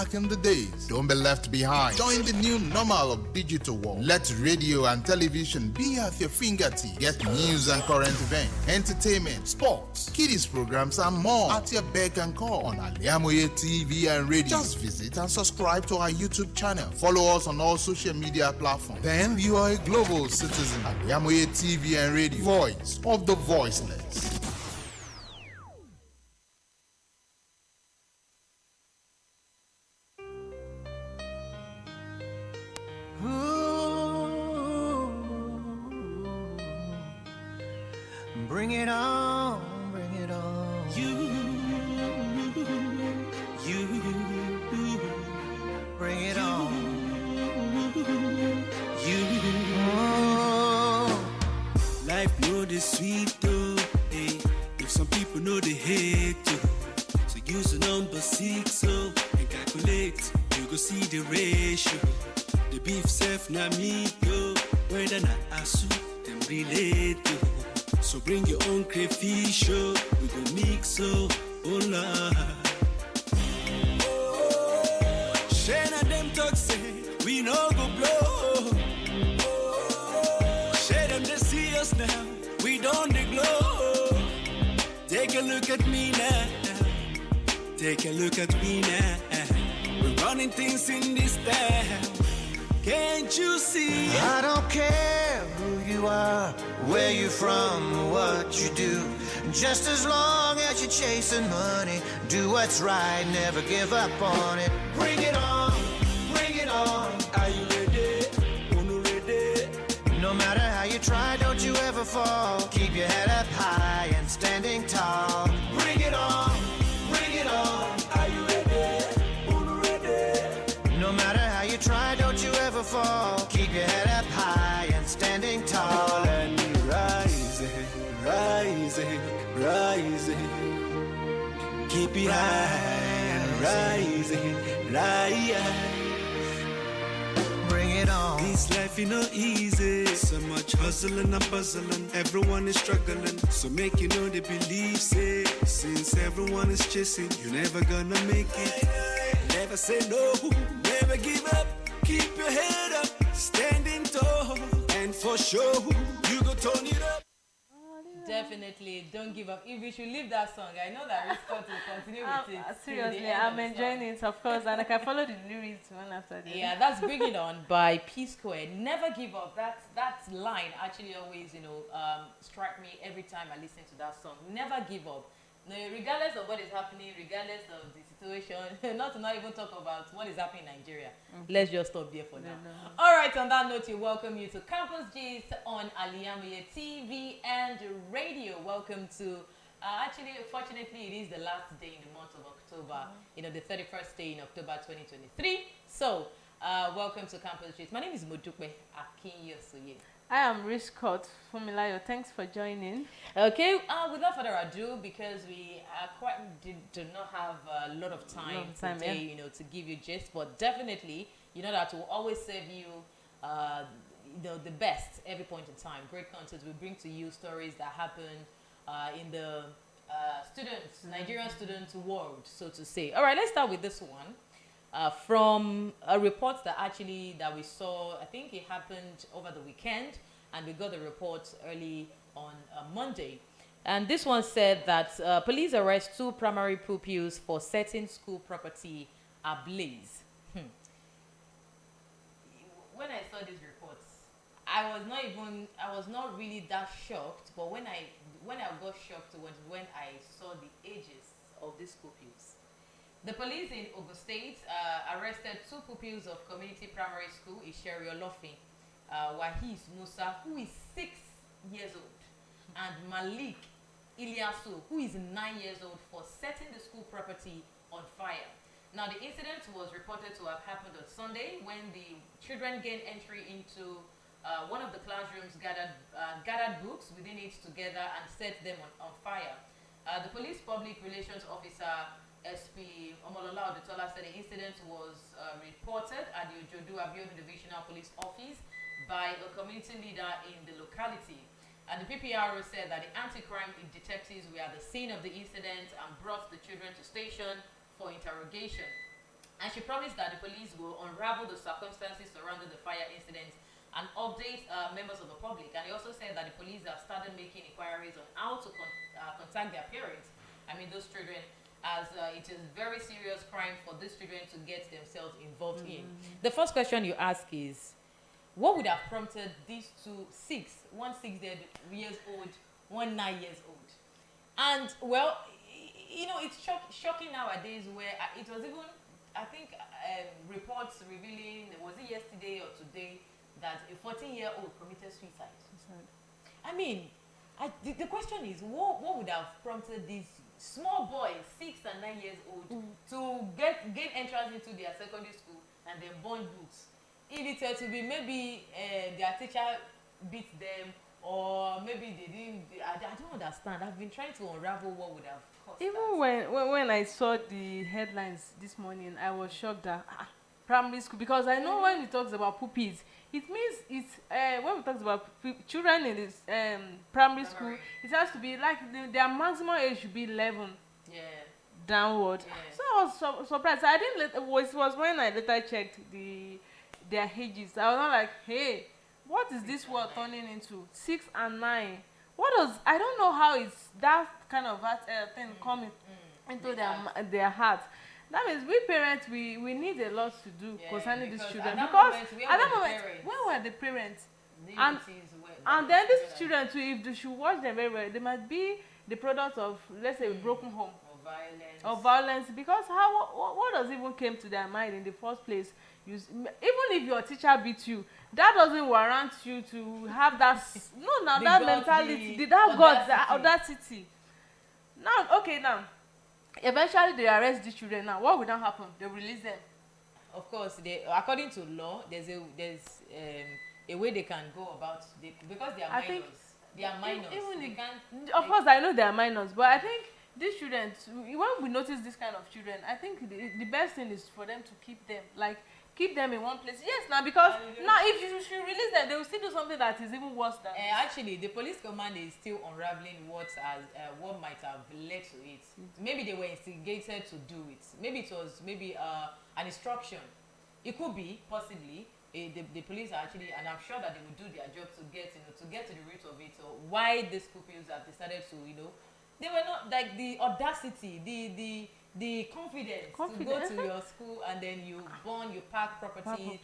back in the days. Don't be left behind. Join the new normal of digital world. Let radio and television be at your fingertips. Get news and current events, entertainment, sports, kiddies programs, and more at your beck and call on Al-IyamoyeTv and radio. Just visit and subscribe to our YouTube channel. Follow us on all social media platforms. Then you are a global citizen. Al-IyamoyeTv and radio. Voice of the voiceless. Bring it on, bring it on. You, bring it on. You, life know the sweet though, hey. If some people know they hate you, so use the number 6 so and calculate. You go see the ratio. The beef self na meat yo, whether na asu them relate to. So bring your own crayfish, oh, we go mix, oh, Lord. Shane and them talk say, we no go blow. Share them they see us now, we don't they glow. Take a look at me now, take a look at me now. We're running things in this town. Can't you see? I don't care who you are, where you're from, or what you do. Just as long as you're chasing money, do what's right, never give up on it. Bring it on, bring it on. Are you ready? Unu ready? No matter how you try, don't you ever fall. Keep your head up high and standing tall. Bring it on, bring it on. Are you ready? Unu ready? No matter how you try, don't you ever fall. Keep your head up high and standing tall. And rising, rising, rising. Keep it high, rising, rising. Bring it on. This life is not easy. So much hustling and puzzling. Everyone is struggling. So make you know the belief, say. Since everyone is chasing, you're never gonna make it. Never say no, never give up. Keep your head up, standing tall. And for sure, you go turn it up. Definitely, don't give up. If we should leave that song, I know that RISQAT will continue with it. Seriously, I'm enjoying it, of course, and I can follow the lyrics one after the other. Yeah, that's Bring It On by P Square. Never give up. That line actually always, strike me every time I listen to that song. Never give up. No, regardless of what is happening, regardless of the situation, not to not even talk about what is happening in Nigeria. Let's just stop there for now. All right, on that note, we welcome you to Campus Gist on Al-IyamoyeTV and radio. Welcome to, actually, fortunately, it is the last day in the month of October, the 31st day in October 2023. So, welcome to Campus Gist. My name is MODUPE AKINYOSOYE. I am RISQAT Fumilayo. Thanks for joining. Okay, without further ado, because we do not have a lot of time today, to give you gist, but definitely, that we'll always serve you, the best every point in time. Great content. We bring to you stories that happened in the Nigerian students' world, so to say. All right, let's start with this one. From a report that we saw, I think it happened over the weekend, and we got the report early on Monday. And this one said that police arrest 2 primary pupils for setting school property ablaze. When I saw these reports, I was not really that shocked, but when I got shocked was when I saw the ages of these pupils. The police in Ogun State arrested 2 pupils of Community Primary School Isheri Olofin, Wahiz Musa, who is 6 years old, and Malik Ilyasu, who is 9 years old, for setting the school property on fire. Now, the incident was reported to have happened on Sunday when the children gained entry into one of the classrooms, gathered books within it together and set them on fire. The police public relations officer, SP Omolola Odutola, said the incident was reported at the Ojodu Abiodun Divisional Police Office by a community leader in the locality. And the PPRO said that the anti-crime detectives were at the scene of the incident and brought the children to station for interrogation. And she promised that the police will unravel the circumstances surrounding the fire incident and update members of the public. And he also said that the police have started making inquiries on how to contact their parents, I mean those children, as it is very serious crime for these children to get themselves involved in. The first question you ask is, what would have prompted these two one 6 years old, one 9 years old? And well, you know, it's shocking nowadays where it was even, I think, reports revealing, was it yesterday or today, that a 14-year-old committed suicide. I mean, the question is, what would have prompted these small boys, 6 and 9 years old, to gain entrance into their secondary school and then burn books? If it were to be maybe their teacher beat them, or maybe they didn't, I don't understand. I've been trying to unravel what would have caused Even when I saw the headlines this morning, I was shocked that primary school, because I know when it talks about puppies, it means it's when we talk about children in this primary school, it has to be like their maximum age should be 11. Yeah. Downward. Yeah. So I was surprised. I didn't. It was when I later checked their ages. I was not like, hey, what is this world turning into? 6 and 9. What does, I don't know how it's that kind of thing coming into their heart. That means we parents, we need a lot to do concerning these children, because at that moment, where were the parents? And then these children too, if they should watch them very well, they might be the product of, let's say, a broken home or violence. Because what does even came to their mind in the first place? Even if your teacher beats you, that doesn't warrant you to have that that mentality, that audacity. Now, eventually they arrest these children. Now, what will now happen? They release them. Of course, according to law, there's a way they can go about because they are minors. They are minors. Of course, I know they are minors, but I think these children, when we notice this kind of children, I think the best thing is for them to keep them, keep them in one place. Yes, now, because now if you should release them, they will still do something that is even worse than actually, the police command is still unraveling what might have led to it. Maybe they were instigated to do it. Maybe it was an instruction. It could be, possibly. The police are actually, and I'm sure that they will do their job to get to the root of it, or why these pupils have decided to, they were not, like, the audacity, the confidence to go to your school and then you park property,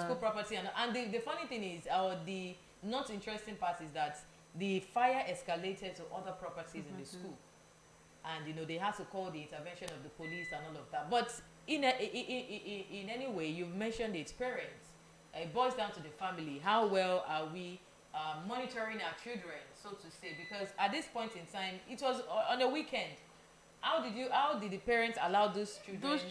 school property, and the funny thing is, the not interesting part is that the fire escalated to other properties in the school, and they had to call the intervention of the police and all of that. But in any way, you've mentioned its parents. It boils down to the family. How well are we monitoring our children, so to say? Because at this point in time, it was on a weekend. How did the parents allow those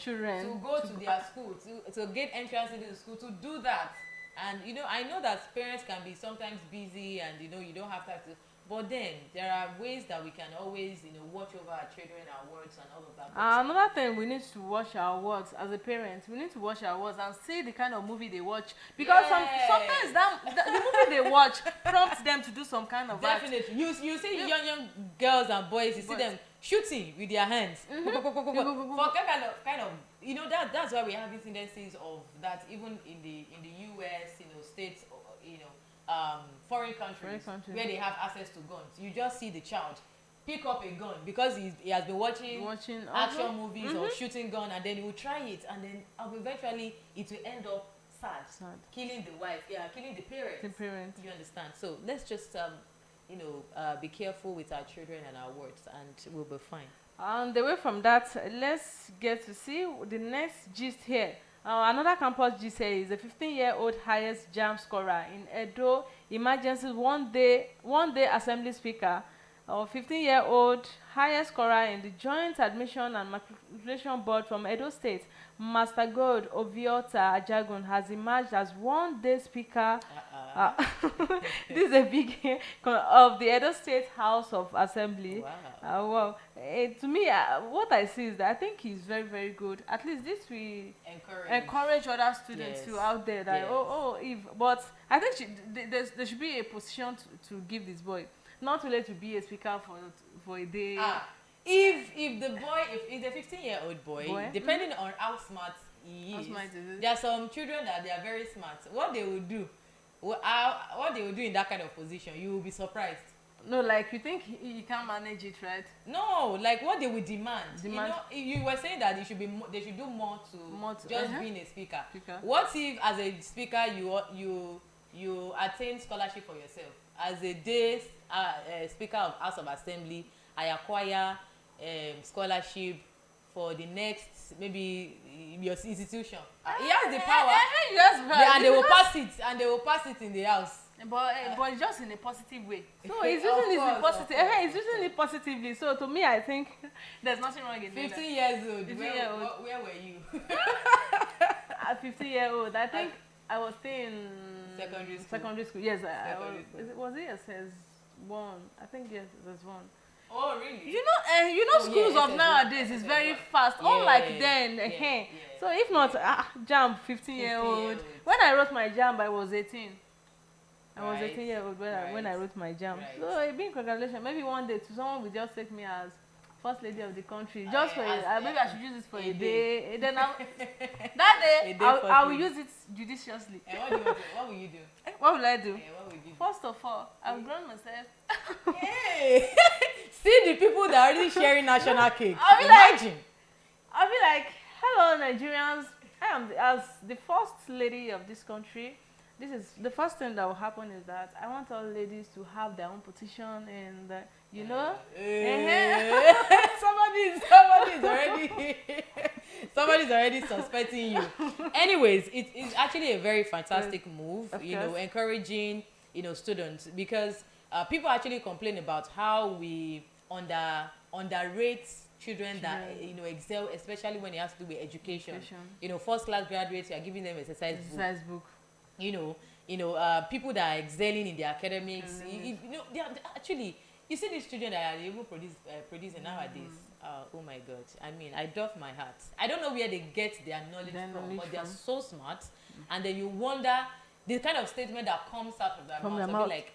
children to go to their school, to get entrance into the school, to do that? And I know that parents can be sometimes busy, and you don't have time to, but then there are ways that we can always watch over our children, our words, and all of that. Another thing, we need to watch our words as a parent. We need to watch our words and see the kind of movie they watch, because sometimes the movie they watch prompts them to do some kind of definitely act. You see young girls and boys, you see them shooting with their hands for kind of that's why we have these tendencies of that even in the US, states, foreign countries where they have access to guns. You just see the child pick up a gun because he has been watching action movies or shooting gun, and then he will try it, and then eventually it will end up sad. Killing the wife, killing the parents. You understand? So let's just be careful with our children and our words, and we'll be fine. And away from that, let's get to see the next gist here. Another campus gist here is a 15-year-old highest JAMB scorer in Edo Emergency one day assembly speaker. 15-year-old highest scorer in the Joint Admission and Matriculation Board from Edo State, Master Gold Oviota Ajagun, has emerged as one-day speaker. This is a big of the Edo State House of Assembly. Wow. To me, what I see is that I think he's very, very good. At least this will encourage other students too out there. That but I think there should be a position to give this boy. Not too late to be a speaker for a day. If the 15-year-old boy, depending on how smart he How is, smart is it? there are some children that they are very smart. What they will do, what they will do in that kind of position, you will be surprised. No, like you think he can't manage it, right? No, like what they will demand. Demand. You were saying that they should do more to just being a speaker. What if as a speaker you attain scholarship for yourself? As a day speaker of House of Assembly, I acquire scholarship for the next maybe your institution. He has the power. Yes, And they will pass it in the house. But just in a positive way. So he's using it in positive. He's using it positively. So to me, I think there's nothing wrong in that. 15 years old. Where were you? At 15-year-old, I think I was still in secondary school. Yes, was it SS1? I think yes, SS1. Oh really? You know, schools of nowadays is very fast. Unlike then, So if not, JAMB 15-year-old. When I wrote my JAMB, I was 18. I was 18-year-old when I wrote my JAMB. So a big congratulations. Maybe one day someone will just take me as first lady of the country, just for maybe I should use it for a day. And then that day I will use it judiciously. And what will you do? What will I do? What will you do? First of all, I've grown myself. Hey, see the people that are already sharing national cake. I'll be like, hello Nigerians. I am as the first lady of this country. This is the first thing that will happen is that I want all ladies to have their own position and somebody's already suspecting you. Anyways, it's actually a very fantastic move, encouraging students, because people actually complain about how we underrate children that excel, especially when it has to do with education. First class graduates, you are giving them exercise book. People that are excelling in their academics, they are actually, you see these children that are able producing nowadays. Oh my God! I mean, I doff my hat. I don't know where they get their knowledge from, but they are so smart. And then you wonder the kind of statement that comes out of their mouth. Like,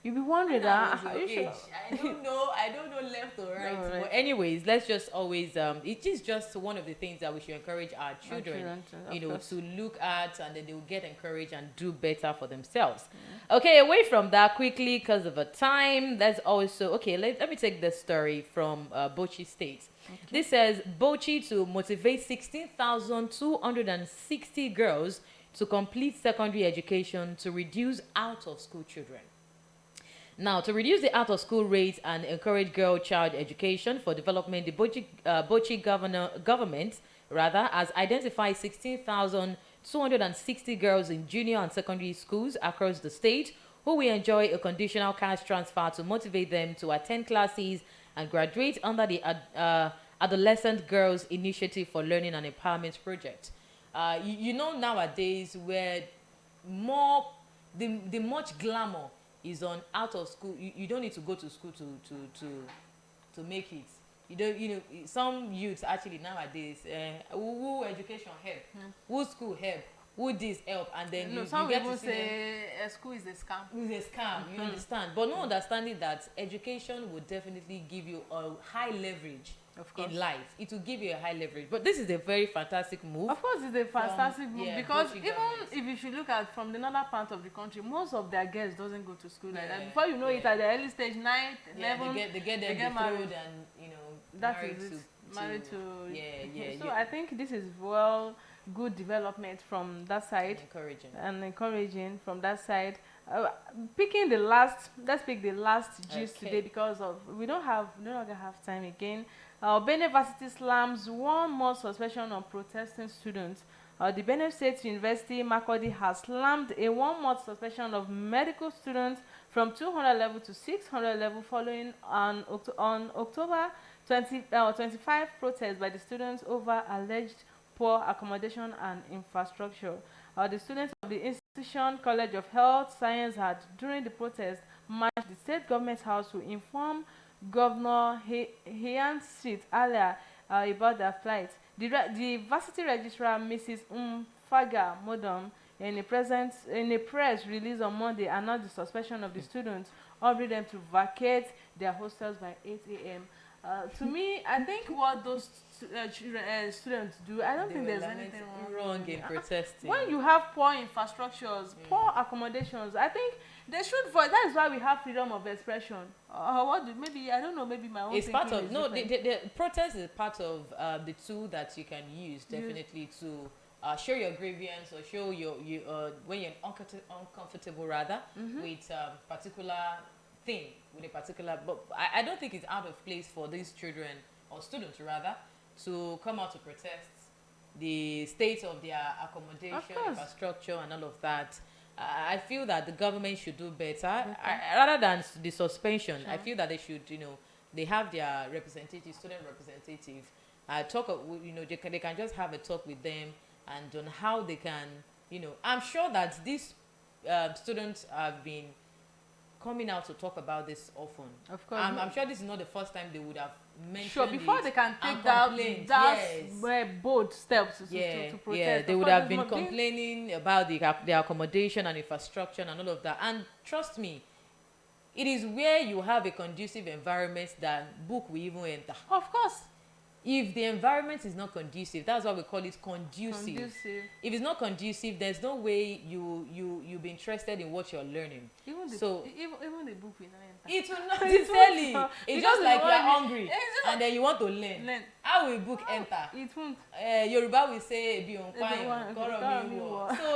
you'll be wondering I don't know left or right. But anyways, let's just always it is just one of the things that we should encourage our children to look at, and then they will get encouraged and do better for themselves. Okay, away from that quickly because of a time, let's also let me take this story from Bauchi State. This says Bauchi to motivate 16,260 girls to complete secondary education to reduce out of school children. Now, to reduce the out-of-school rate and encourage girl-child education for development, the Bauchi government has identified 16,260 girls in junior and secondary schools across the state who will enjoy a conditional cash transfer to motivate them to attend classes and graduate under the Adolescent Girls Initiative for Learning and Empowerment project. Nowadays where the much glamour is on out of school. You don't need to go to school to make it. Some youths actually nowadays who education help, who school help, who this help, and then some you get people to see say school is a scam. It's a scam. You understand, but no understanding that education will definitely give you a high leverage in life. It will give you a high leverage. But this is a very fantastic move. Of course, it's a fantastic move because even if you should look at from the northern part of the country, most of their girls doesn't go to school like that. Before you know it, at the early stage, 9th, 11th, they get married and that is married to. So I think this is good development from that side and encouraging from that side. Let's pick the last gist today because we no longer have time again. Benue Varsity slams 1 month suspension on protesting students. The Benue State University Makurdi has slammed a 1 month suspension of medical students from 200 level to 600 level following on October 25 protests by the students over alleged poor accommodation and infrastructure. The students of the institution College of Health Science had, during the protest, marched the state government house to inform Governor Heian Street earlier about their flight. The varsity registrar, Mrs. Faga Modom, in a press release on Monday, announced the suspension of the students, ordering them to vacate their hostels by 8 a.m. To me, I think what those students do, I don't They think were there's lamenting anything wrong in protesting. When you have poor infrastructures, poor accommodations, I think they should voice. That is why we have freedom of expression. What do, maybe I don't know. Maybe my own. It's part thinking of is no. different. The protest is part of the tool that you can use definitely to show your grievance or show your when you're uncomfortable rather with particular thing with a particular. But I don't think it's out of place for these children or students rather to come out to protest the state of their accommodation, infrastructure, and all of that. I feel that the government should do better. Rather than the suspension. I feel that they should, they have their representative, student representative, they can just have a talk with them and on how they can, I'm sure that these students have been coming out to talk about this often. Of course. I'm sure this is not the first time they would have mentioned Sure, before it they can take that bold steps to protest. Yeah, they would have been complaining about the accommodation and infrastructure and all of that. And trust me, it is where you have a conducive environment that book will even enter. Of course. If the environment is not conducive, that's why we call it conducive. If it's not conducive, there's no way you'll be interested in what you're learning. Even the book will not enter. It will not tell. It's just like you're hungry and then you want to learn. How will book enter? It won't. Yoruba will say so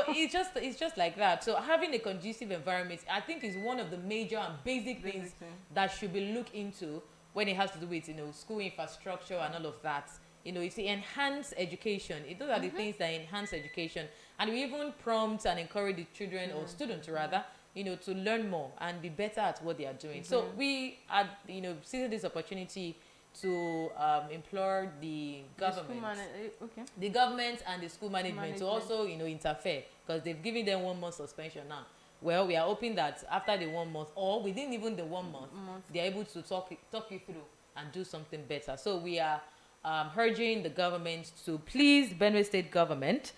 it's just like that. So having a conducive environment, I think, is one of the major and basic things that should be looked into when it has to do with school infrastructure and all of that. It's enhanced education. Those are the things that enhance education, and we even prompt and encourage the children or students rather, to learn more and be better at what they are doing. So we are, seizing this opportunity to implore the government, the government and the school management to also interfere, because they've given them 1 month suspension now. Well, we are hoping that after the 1 month or within even the 1 month, they're able to talk you through and do something better. So we are urging the government to please, Benue State government,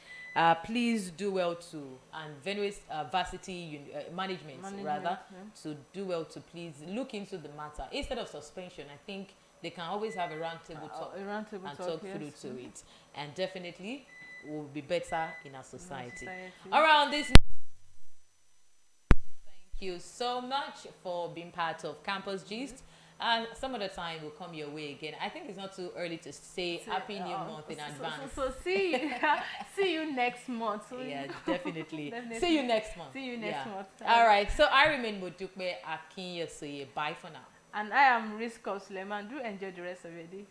please do well to, and Benue varsity management rather, to do well to please look into the matter. Instead of suspension, I think they can always have a round table talk through to it. And definitely will be better in our society. Around this, thank you so much for being part of Campus Gist. Some other time will come your way again. I think it's not too early to say Happy New Month in advance. So see you next month. Yeah, definitely. See you next month. Month. All right. So I remain MODUPE AKINYOSOYE. Bye for now. And I am RISQAT SULEIMAN. Do enjoy the rest of your day.